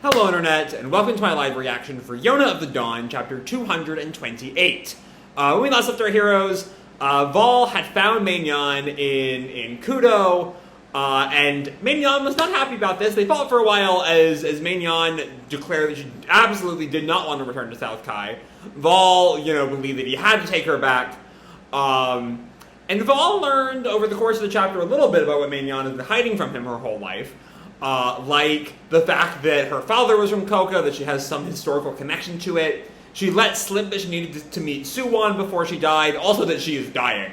Hello Internet, and welcome to my live reaction for Yona of the Dawn, chapter 228. When we last left our heroes, Vol had found Mei-Nyan in Kuuto, and Mei-Nyan was not happy about this. They fought for a while as Mei-Nyan declared that she absolutely did not want to return to South Kai. Vol, believed that he had to take her back. And Vol learned over the course of the chapter a little bit about what Mei-Nyan has been hiding from him her whole life. Like the fact that her father was from Kouka, that she has some historical connection to it. She let slip that she needed to meet Suwon before she died. Also that she is dying,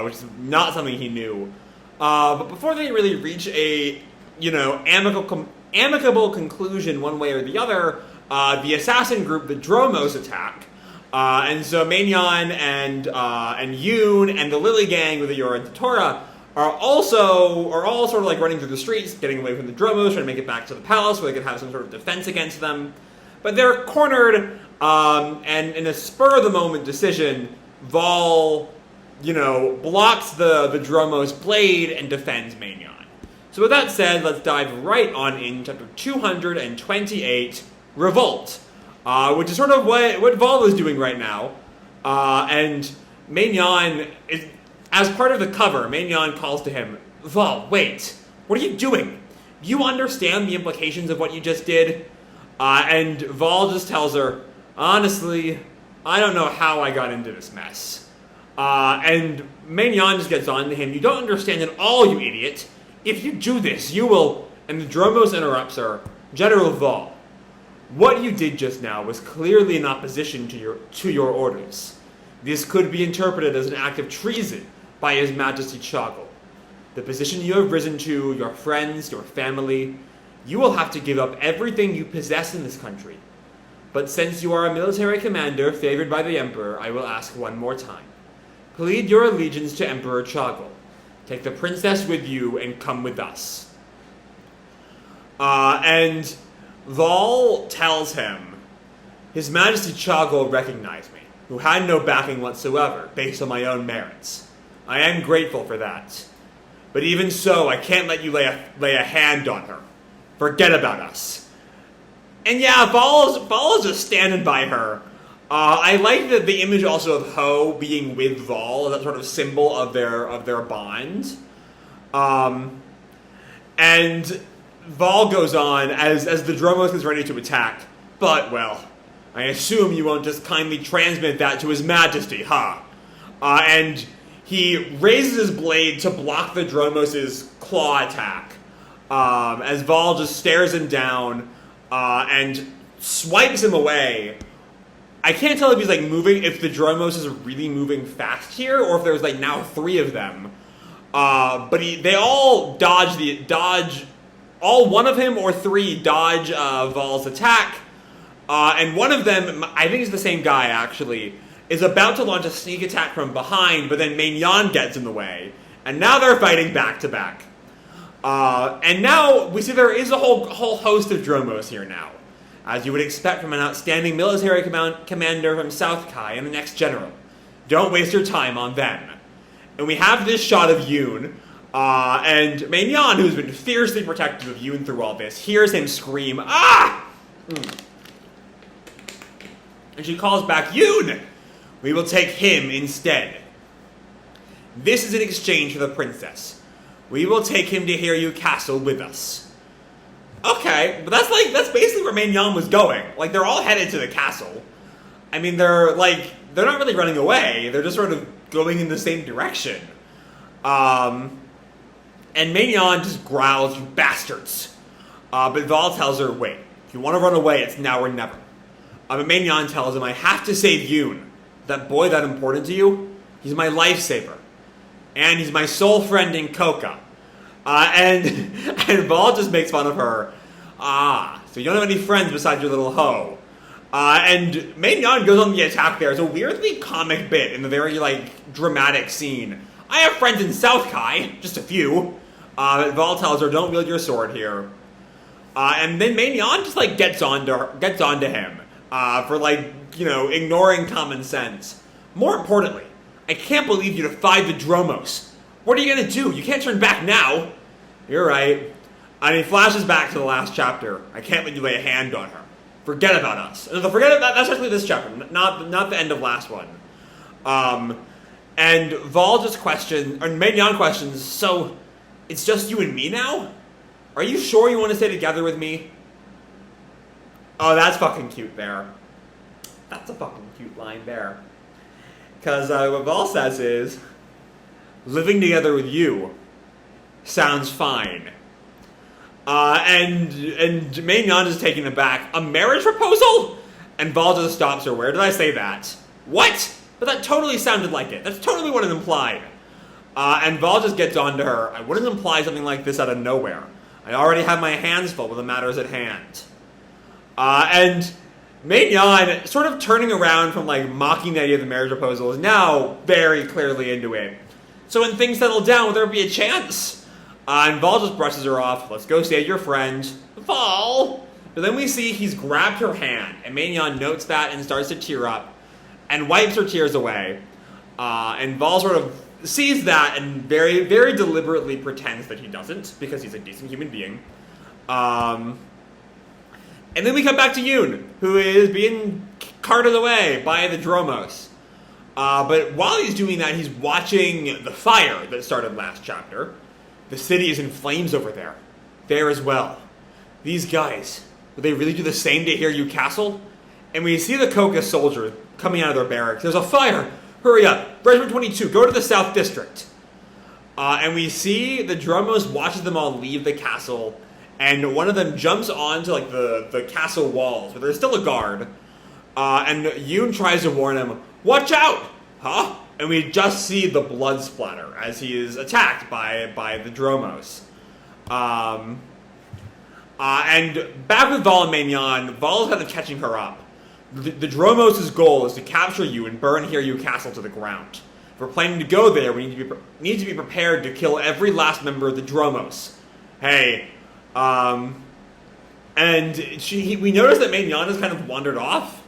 which is not something he knew. But before they really reach a, amicable conclusion one way or the other, the assassin group, the Dromos, attack. And so Mei-Nyan and Yoon and the Lili gang with the Yora and Tora are all sort of like running through the streets, getting away from the Dromos, trying to make it back to the palace where they can have some sort of defense against them. But they're cornered, and in a spur-of-the-moment decision, Vol, blocks the Dromos blade and defends Mei-Nyan. So with that said, let's dive right on in chapter 228, Revolt, which is sort of what Vol is doing right now. And Mei-Nyan is... As part of the cover, Mei-Nyan calls to him, Vol, wait, what are you doing? Do you understand the implications of what you just did? And Vol just tells her, honestly, I don't know how I got into this mess. And Mei-Nyan just gets on to him, you don't understand at all, you idiot. If you do this, you will... And the Dromos interrupts her, General Vol, what you did just now was clearly in opposition to your orders. This could be interpreted as an act of treason by His Majesty Chagall. The position you have risen to, your friends, your family, you will have to give up everything you possess in this country. But since you are a military commander favored by the Emperor, I will ask one more time. Plead your allegiance to Emperor Chagall. Take the princess with you and come with us. And Vol tells him, His Majesty Chagall recognized me, who had no backing whatsoever, based on my own merits. I am grateful for that. But even so, I can't let you lay a hand on her. Forget about us. And yeah, Vol is just standing by her. I like the image also of Ho being with Vol, that sort of symbol of their bond. And Vol goes on, as the Dromos is ready to attack, but, well, I assume you won't just kindly transmit that to His Majesty, huh? And he raises his blade to block the Dromos' claw attack, as Vol just stares him down, and swipes him away. I can't tell if he's, moving, if the Dromos is really moving fast here, or if there's, now 3 of them. But they all dodge, all one of him or 3 dodge, Vol's attack. And one of them, I think it's the same guy actually, is about to launch a sneak attack from behind, but then Mei-Nyan gets in the way. And now they're fighting back to back. And now we see there is a whole host of Dromos here now, as you would expect from an outstanding military commander from South Kai and the next general. Don't waste your time on them. And we have this shot of Yoon, and Mei-Nyan, who's been fiercely protective of Yoon through all this, hears him scream, ah! And she calls back, Yoon! We will take him instead. This is in exchange for the princess. We will take him to Hyoo-Ri Castle with us. Okay, but that's basically where Mei-Nyan was going. They're all headed to the castle. I mean, they're not really running away. They're just sort of going in the same direction. And Mei-Nyan just growls, you bastards. But Vol tells her, wait, if you want to run away, it's now or never. But Mei-Nyan tells him, I have to save Yoon. That boy that important to you? He's my lifesaver. And he's my sole friend in Kouka. And Vol just makes fun of her. So you don't have any friends besides your little Ho. And Mei-Nyan goes on the attack there. It's a weirdly comic bit in the very, dramatic scene. I have friends in South Kai, just a few. Vol tells her, don't wield your sword here. And then Mei-Nyan just, gets onto him. For, ignoring common sense. More importantly, I can't believe you defied the Dromos. What are you gonna do? You can't turn back now. You're right. And he flashes back to the last chapter. I can't let you lay a hand on her. Forget about us. No, forget about that's actually this chapter, not the end of last one. And Vol just questions, or Mei-Nyan questions, so it's just you and me now? Are you sure you want to stay together with me? Oh, that's fucking cute there. That's a fucking cute line there. Because what Vol says is, living together with you sounds fine. And Mei-Nyan is taken aback. A marriage proposal? And Vol just stops her. Where did I say that? What? But that totally sounded like it. That's totally what it implied. And Vol just gets on to her. I wouldn't imply something like this out of nowhere. I already have my hands full with the matters at hand. And Mei-Nyan, sort of turning around from like mocking the idea of the marriage proposal, is now very clearly into it. So when things settle down, will there be a chance? And Vol just brushes her off. Let's go stay with your friend, Vol. But then we see he's grabbed her hand, and Mei-Nyan notes that and starts to tear up, and wipes her tears away. And Vol sort of sees that and very, very deliberately pretends that he doesn't, because he's a decent human being. And then we come back to Yoon, who is being carted away by the Dromos. But while he's doing that, he's watching the fire that started last chapter. The city is in flames over there. There as well. These guys, will they really do the same to Hyoo-Ri Castle? And we see the Kouka soldiers coming out of their barracks. There's a fire! Hurry up! Regiment 22, go to the South District! And we see the Dromos watches them all leave the castle, and one of them jumps onto like the castle walls, but there's still a guard. And Yoon tries to warn him, watch out! Huh? And we just see the blood splatter as he is attacked by the Dromos. And back with Vol and Mei-Nyan, Vol is kind of catching her up. The Dromos' goal is to capture you and burn Hyoo-Ri Castle to the ground. If we're planning to go there, we need to be prepared to kill every last member of the Dromos. Hey, and we notice that Mei-Nyan has kind of wandered off.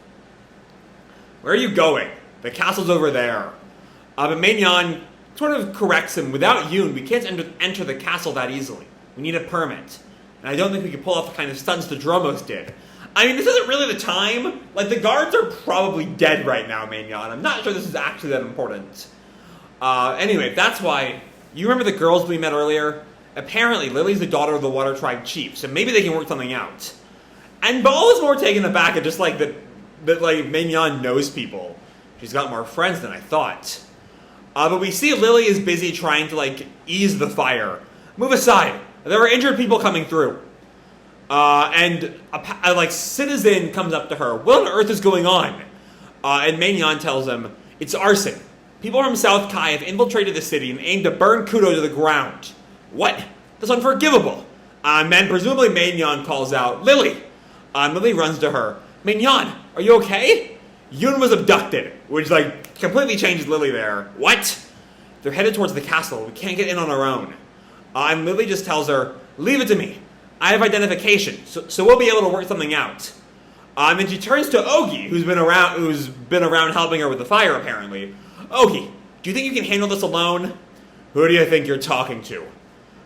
Where are you going? The castle's over there. But Mei-Nyan sort of corrects him. Without Yoon, we can't enter the castle that easily. We need a permit. And I don't think we can pull off the kind of stunts the Dromos did. I mean, this isn't really the time. Like, the guards are probably dead right now, Mei-Nyan. I'm not sure this is actually that important. Anyway, that's why... You remember the girls we met earlier? Apparently, Lily's the daughter of the Water Tribe chief, so maybe they can work something out. And Ball is more taken aback at just, like, that like, Mei-Nyan knows people. She's got more friends than I thought. But we see Lily is busy trying to, like, ease the fire. Move aside. There are injured people coming through. And a citizen comes up to her. What on earth is going on? And Mei-Nyan tells him, it's arson. People from South Kai have infiltrated the city and aim to burn Kuuto to the ground. What? That's unforgivable. And presumably Mei-Nyan calls out, Lily! Lily runs to her. Mei-Nyan, are you okay? Yoon was abducted, which, like, completely changes Lily there. What? They're headed towards the castle. We can't get in on our own. And Lily just tells her, leave it to me. I have identification, so we'll be able to work something out. And she turns to Ogi, who's been around helping her with the fire, apparently. Ogi, do you think you can handle this alone? Who do you think you're talking to?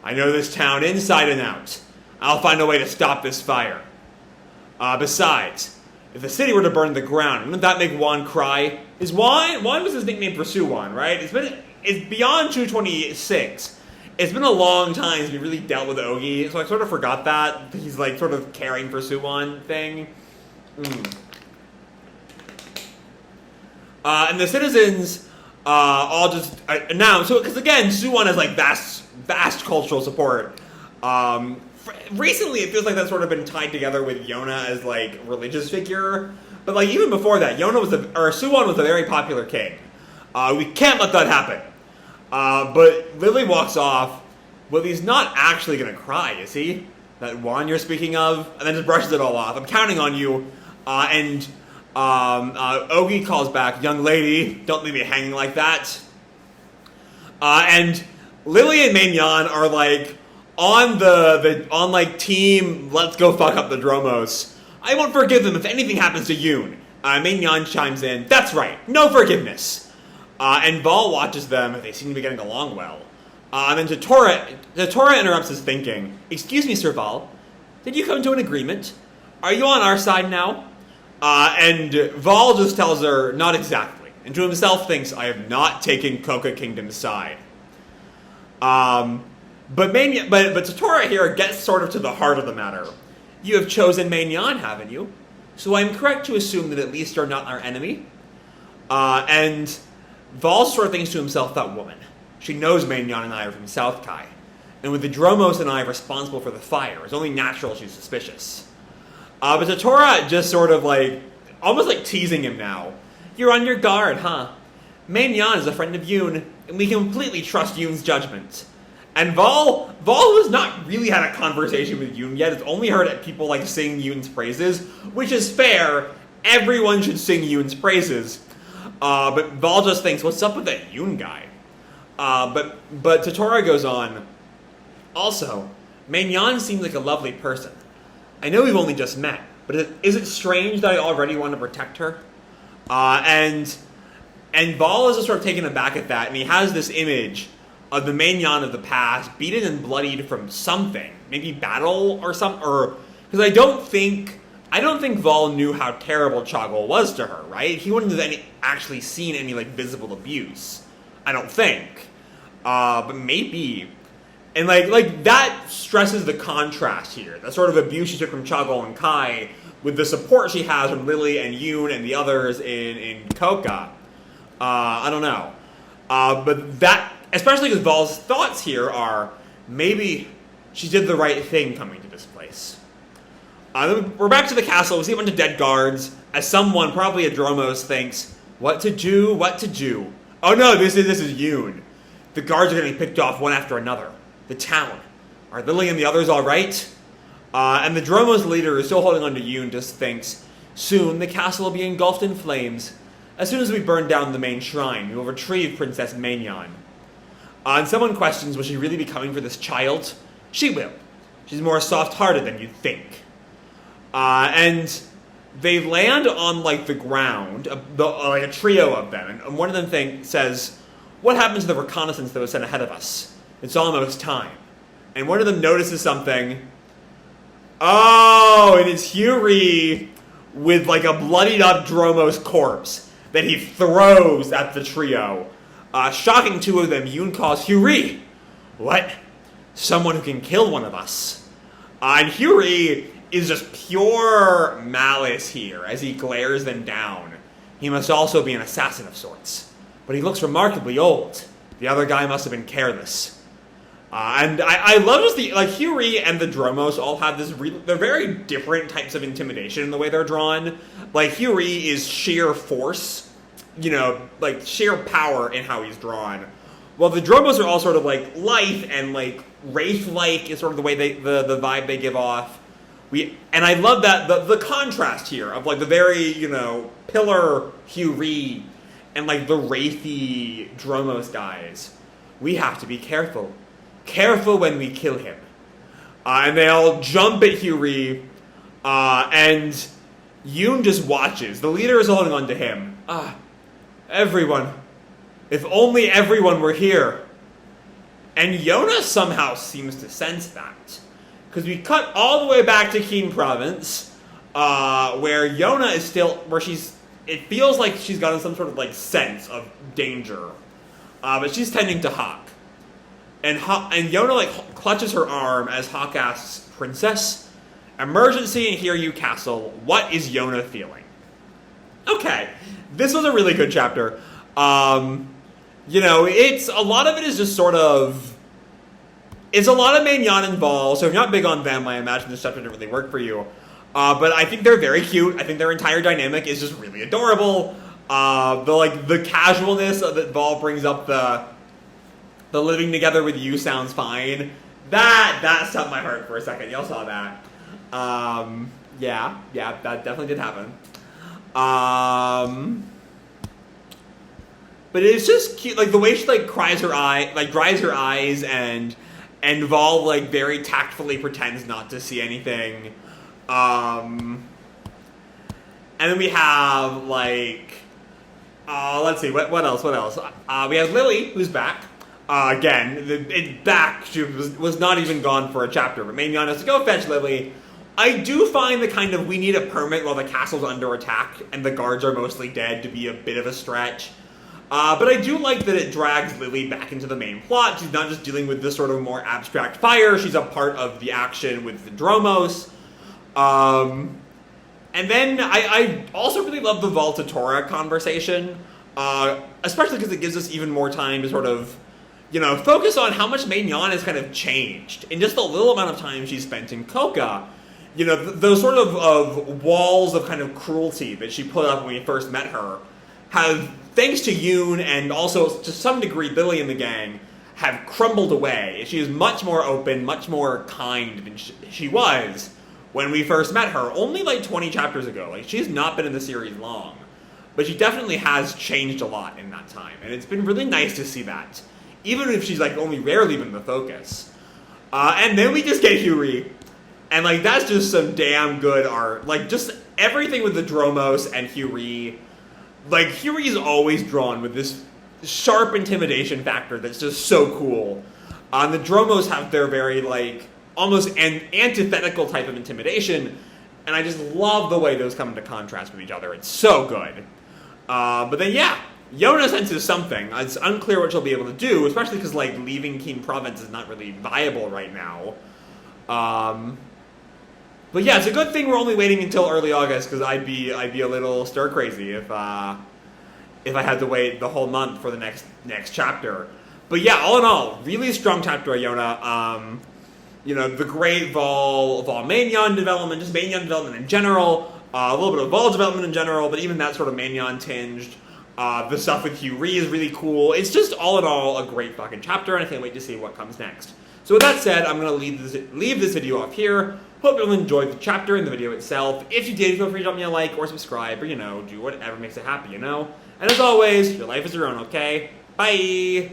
I know this town inside and out. I'll find a way to stop this fire. Besides, if the city were to burn to the ground, wouldn't that make Wan cry? Wan was his nickname for Suwon, right? It's beyond 226. It's been a long time since we really dealt with Ogi, so I sort of forgot that. He's like sort of caring for Suwon thing. And the citizens all just announce, because again, Suwon has like vast cultural support. Recently, it feels like that's sort of been tied together with Yona as like religious figure. But like even before that, Suwon was a very popular king. We can't let that happen. But Lily walks off. Well, he's not actually going to cry, is he? That Wan you're speaking of? And then just brushes it all off. I'm counting on you. And Ogi calls back, young lady, don't leave me hanging like that. And Lily and Mei-Nyan are like on on like team, let's go fuck up the Dromos. I won't forgive them if anything happens to Yoon. Mei-Nyan chimes in, that's right, no forgiveness. And Vol watches them. They seem to be getting along well. And then Totora interrupts his thinking. Excuse me, Sir Val. Did you come to an agreement? Are you on our side now? And Val just tells her, not exactly. And to himself thinks, I have not taken Kouka Kingdom's side. But Totora here gets sort of to the heart of the matter. You have chosen Mei-Nyan, haven't you? So I'm correct to assume that at least you're not our enemy? And Val sort of thinks to himself, that woman. She knows Mei-Nyan and I are from South Kai. And with the Dromos and I responsible for the fire, it's only natural she's suspicious. But Totora just sort of like, almost like teasing him now. You're on your guard, huh? Mei-Nyan is a friend of Yoon, and we completely trust Yoon's judgment. And Val has not really had a conversation with Yoon yet. It's only heard people like sing Yoon's praises, which is fair. Everyone should sing Yoon's praises. But Val just thinks, what's up with that Yoon guy? But Totora goes on. Also, Mei-Nyan seems like a lovely person. I know we've only just met, but is it strange that I already want to protect her? And Val is just sort of taken aback at that, and he has this image of the Mei-Nyan of the past, beaten and bloodied from something, maybe battle or something, or because I don't think Val knew how terrible Chagol was to her, right? He wouldn't have actually seen any like visible abuse, I don't think, but maybe. And like that stresses the contrast here. That sort of abuse she took from Chagol and Kai with the support she has from Lili and Yoon and the others in Kouka. I don't know. But that, especially because Val's thoughts here are, maybe she did the right thing coming to this place. We're back to the castle. We see a bunch of dead guards as someone, probably a Dromos, thinks, what to do? Oh no, this is Yoon. The guards are getting picked off one after another. The town. Are Lili and the others all right? And the Dromos leader, is still holding on to Yoon, just thinks, soon the castle will be engulfed in flames. As soon as we burn down the main shrine, we will retrieve Princess Mei-Nyan. And someone questions, will she really be coming for this child? She will. She's more soft-hearted than you'd think. And they land on, like, the ground, like a trio of them, and one of them says, what happened to the reconnaissance that was sent ahead of us? It's almost time. And one of them notices something. Oh, it is Hyoo-Ri with, like, a bloodied-up Dromos corpse that he throws at the trio. Shocking two of them, Yoon calls Hyoo-Ri. What? Someone who can kill one of us. And Hyoo-Ri is just pure malice here as he glares them down. He must also be an assassin of sorts. But he looks remarkably old. The other guy must have been careless. And I love just Hyoo-Ri and the Dromos all have they're very different types of intimidation in the way they're drawn. Like, Hyoo-Ri is sheer force, like sheer power in how he's drawn. While the Dromos are all sort of like life and like wraith-like is sort of the way the vibe they give off. And I love that the contrast here of like the very, pillar Hyoo-Ri and like the wraithy Dromos guys. We have to be careful. Careful when we kill him. And they all jump at Hyoo-Ri, and Yoon just watches. The leader is holding on to him. Everyone. If only everyone were here. And Yona somehow seems to sense that. Because we cut all the way back to Keen Province, where Yona is still, it feels like she's gotten some sort of like sense of danger. But she's tending to Hawk. And Yona like clutches her arm as Hawk asks, Princess, emergency in Hiryu Castle. What is Yona feeling? Okay, this was a really good chapter. It's a lot of it is just sort of. It's a lot of Mei-Nyan and Val, so if you're not big on them, I imagine this chapter didn't really work for you. But I think they're very cute. I think their entire dynamic is just really adorable. The casualness that Val brings up the living together with you sounds fine. That stopped my heart for a second. Y'all saw that. Yeah, that definitely did happen. But it's just cute, like the way she like dries her eyes, and Val like very tactfully pretends not to see anything. And then we have like, let's see, what else? We have Lili, who's back. Again, it's back. She was not even gone for a chapter, but Mei-Nyan has to go fetch Lili. I do find the kind of we need a permit while the castle's under attack and the guards are mostly dead to be a bit of a stretch. But I do like that it drags Lili back into the main plot. She's not just dealing with this sort of more abstract fire. She's a part of the action with the Dromos. And then I also really love the Vault to Torah conversation, especially because it gives us even more time to sort of, focus on how much Mei-Nyan has kind of changed in just the little amount of time she's spent in Kouka. Those sort of walls of kind of cruelty that she put up when we first met her have, thanks to Yoon and also to some degree Lili and the gang, have crumbled away. She is much more open, much more kind than she was when we first met her, only like 20 chapters ago. Like, she's not been in the series long, but she definitely has changed a lot in that time, and it's been really nice to see that, even if she's like only rarely been the focus. And then we just get Hyoo-Ri, and like that's just some damn good art. Like, just everything with the Dromos and Hyoo-Ri. Like, Hyoo-Ri is always drawn with this sharp intimidation factor that's just so cool. The Dromos have their very, like, almost an antithetical type of intimidation, and I just love the way those come into contrast with each other. It's so good. But then, yeah, Yona senses something. It's unclear what she'll be able to do, especially because, like, leaving Keem Province is not really viable right now. But yeah, it's a good thing we're only waiting until early August, because I'd be a little stir crazy if I had to wait the whole month for the next chapter. But yeah, all in all, really strong chapter of Yona. The great Vol Mei-Nyan development, just Mei-Nyan development in general, a little bit of Vol development in general, but even that sort of Mei-Nyan tinged. The stuff with Hyoo-Ri is really cool. It's just all in all a great fucking chapter, and I can't wait to see what comes next. So with that said, I'm going to leave this video off here. Hope you all enjoyed the chapter and the video itself. If you did, feel free to drop me a like or subscribe or, do whatever makes it happy, And as always, your life is your own, okay? Bye!